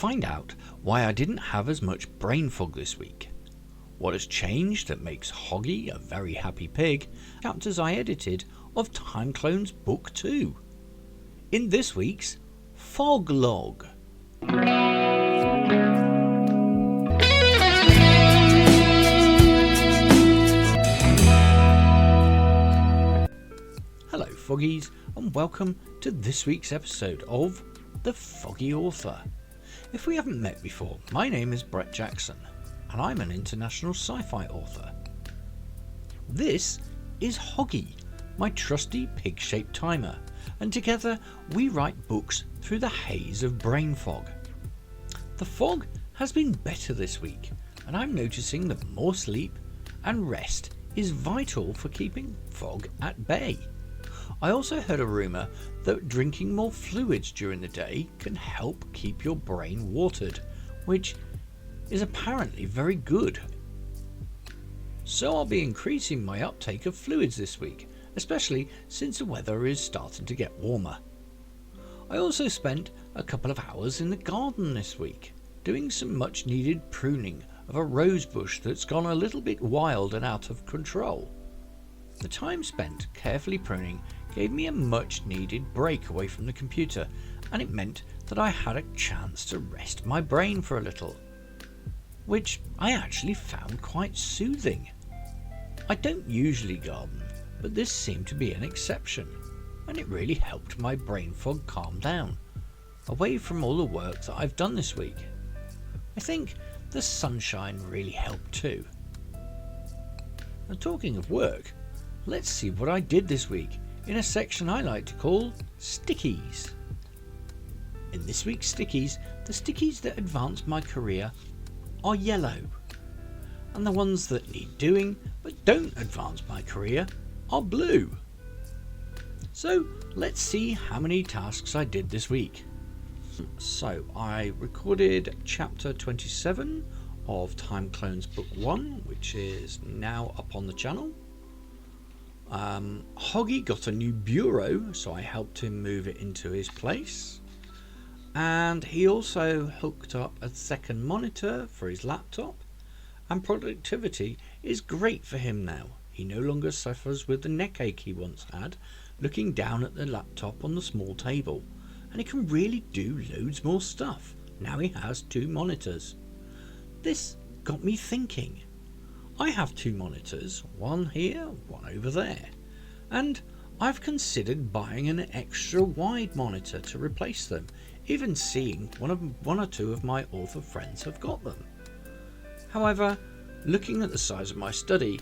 find out why I didn't have as much brain fog this week, what has changed that makes Hoggy a very happy pig, chapters I edited of Time Clone's Book 2, in this week's Fog Log. Hello Foggies, and welcome to this week's episode of The Foggy Author. If we haven't met before, my name is Brett Jackson, and I'm an international sci-fi author. This is Hoggy, my trusty pig-shaped timer, and together we write books through the haze of brain fog. The fog has been better this week, and I'm noticing that more sleep and rest is vital for keeping fog at bay. I also heard a rumour that drinking more fluids during the day can help keep your brain watered, which is apparently very good. So I'll be increasing my uptake of fluids this week, especially since the weather is starting to get warmer. I also spent a couple of hours in the garden this week, doing some much needed pruning of a rose bush that's gone a little bit wild and out of control. The time spent carefully pruning gave me a much needed break away from the computer, and it meant that I had a chance to rest my brain for a little, which I actually found quite soothing. I don't usually garden, but this seemed to be an exception, and it really helped my brain fog calm down, away from all the work that I've done this week. I think the sunshine really helped too. Now, talking of work, let's see what I did this week in a section I like to call Stickies. In this week's Stickies, the stickies that advance my career are yellow, and the ones that need doing but don't advance my career are blue. So let's see how many tasks I did this week. So I recorded chapter 27 of Time Clone's Book 1, which is now up on the channel. Hoggy got a new bureau, so I helped him move it into his place, and he also hooked up a second monitor for his laptop, and productivity is great for him now. He no longer suffers with the neck ache he once had looking down at the laptop on the small table, and he can really do loads more stuff now he has two monitors. This got me thinking. I have two monitors, one here, one over there, and I've considered buying an extra wide monitor to replace them, even seeing one or two of my author friends have got them. However, looking at the size of my study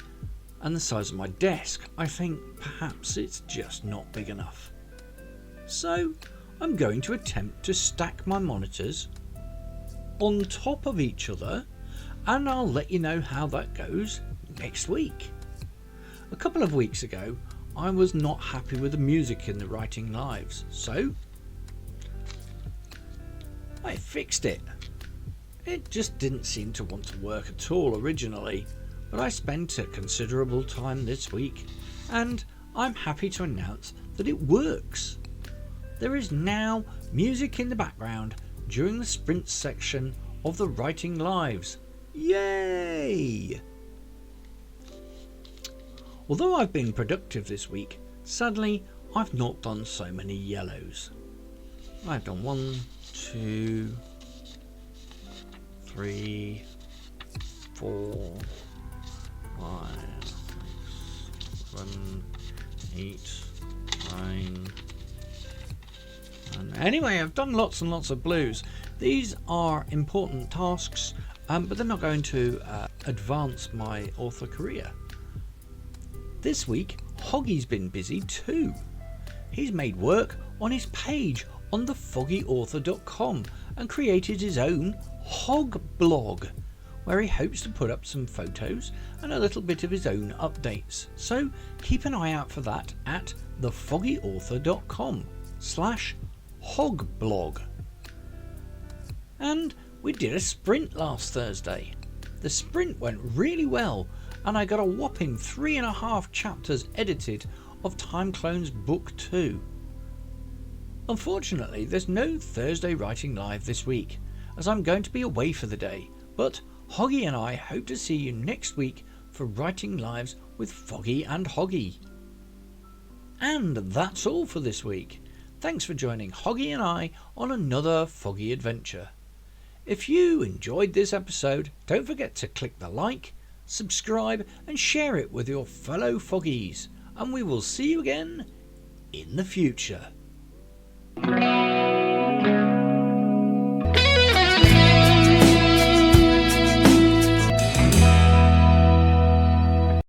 and the size of my desk, I think perhaps it's just not big enough. So I'm going to attempt to stack my monitors on top of each other, and I'll let you know how that goes next week. A couple of weeks ago, I was not happy with the music in the Writing Lives, so I fixed it. It just didn't seem to want to work at all originally, but I spent a considerable time this week, and I'm happy to announce that it works. There is now music in the background during the sprint section of the Writing Lives. Yay! Although I've been productive this week, sadly I've not done so many yellows. I've done 1, 2, 3, 4, 5, 6, 7, 8, 9. And anyway, I've done lots and lots of blues. These are important tasks, but they're not going to advance my author career. This week, Hoggy's been busy too. He's made work on his page on thefoggyauthor.com and created his own Hog blog, where he hopes to put up some photos and a little bit of his own updates. So keep an eye out for that at thefoggyauthor.com/hogblog. And we did a sprint last Thursday. The sprint went really well, and I got a whopping 3.5 chapters edited of Time Clone's Book 2. Unfortunately, there's no Thursday Writing Live this week, as I'm going to be away for the day, but Hoggy and I hope to see you next week for Writing Lives with Foggy and Hoggy. And that's all for this week. Thanks for joining Hoggy and I on another Foggy adventure. If you enjoyed this episode, don't forget to click the like, subscribe and share it with your fellow Foggies, and we will see you again in the future.